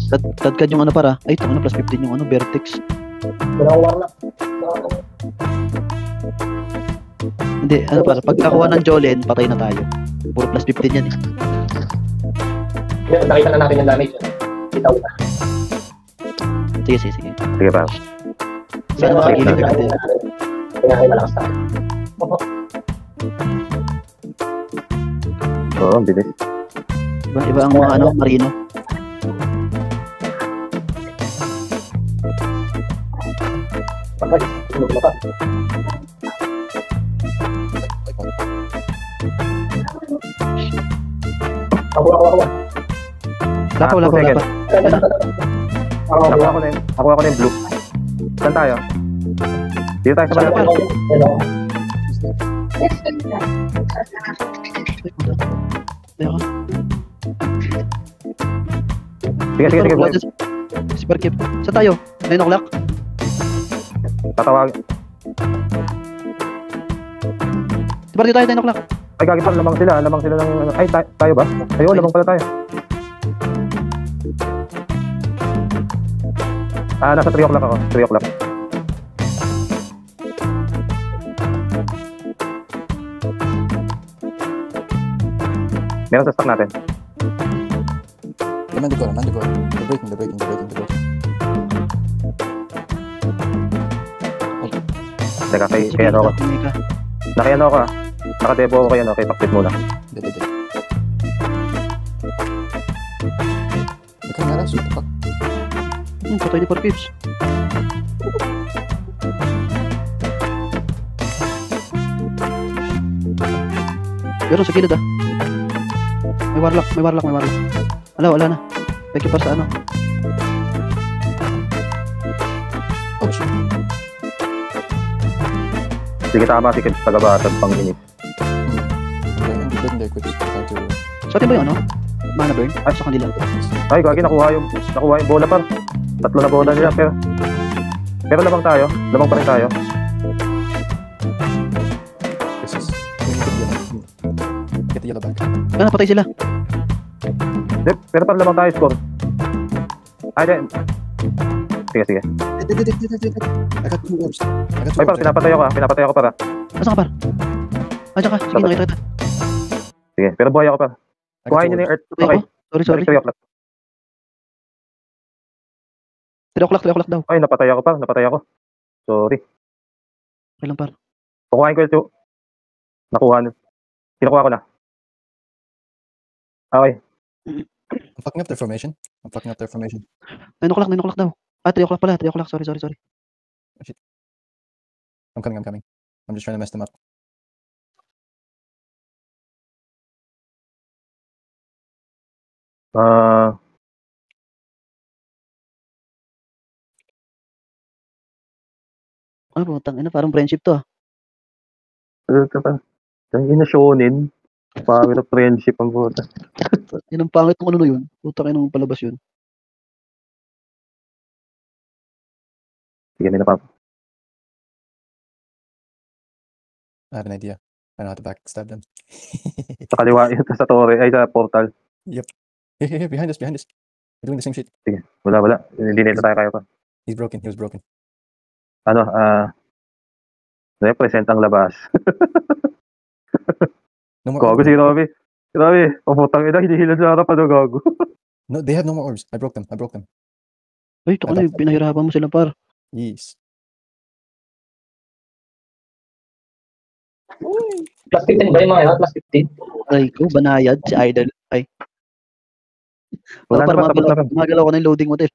Kadkad yung ano para. Ay, ito ano, plus 15 yung ano, vertex. Wala ko warlock. Hindi, ano para, pag nakuha ng Jolen, patay na tayo. Puro plus 15 yan eh. Yan, nakita na natin yung damage. Kita ko na. Sige. Sige pa. Sana makagilid natin. Kaya kayo malakas tayo. Oo, ang bilis. Iba ang mga ano, marino. Patay. Sunod mo ka. Ako. Wala pa. Ako na yung blue. Saan tayo? Dito tayo sa Saan bala. Sige, boy. Super Kip. Saan tayo? 9 o'clock? Tatawag. Diba dito tayo 9 o'clock? Ay, gagi pa, lamang sila ng... Ay, tayo ba? Ayun, lamang pala tayo. Nasa 3 o'clock ako. 3 o'clock. Meron sa stock natin. Naman ko. The breaking. Teka, kaya ano ako. Nakayano ako ah. Nakadebo ako kay Pakpit muna. Hindi. Kamera, super pa. Patay ni Parkips. Pero sa gilid ah. May warlock. Wala na. Peki pa sa ano. Oh shit. Sige, tama si Kids tagabatag pang init. Hindi, quick. Sa atin ba yung ano? Mana burn? Ay, sa kanila. Ay, gagi, nakuha yung bola par. 3 na bola nila, pero lamang pa rin tayo. Get the yellow back. Patay sila. Pero para lamang tayo score. Ay, sige. I got 2 orbs. Ay, par, pinapatay ako para. Asan ka par? Diyan ka. Sige, nakita kita. Sige, pero buhay ako par. Kuhain nyo na yung earth. Okay. Sorry. 3 o'clock. 3 o'clock daw. Ay, napatay ako. Sorry. Okay lang par. Kukuhain ko yung kinukuha ko na. Okay. I'm fucking up their formation. 9 o'clock daw. 3 o'clock pala. 3 o'clock. Sorry. Oh, shit. I'm coming. I'm just trying to mess them up. Ano po? Parang friendship to ah. Yung shonen. Pangit na friendship ang buta. Yan ang pangit ng ano yun. Puta kayo nung palabas yun. Sige nila pa. I have an idea. I know how to backstab them. Sa kaliwa yun, sa torre, ay sa portal. Yep. Here, behind us. We're doing the same shit. Sige, wala. Hindi nila tayo kaya pa. He was broken. Represent ang labas. No more Gago orbs. si Robbie. Pamutang ina, hinihilad sa harap, gago. No, they have no more orbs. I broke them. Ay, ito ka na. Pinahirapan mo sila par. Yes. Plus 15 ba yung mga yan? Plus 15? Ay ko, banayad si Idol. Ay. Wala Parang naman, tapos na rin. magalaw ko na yung loading model.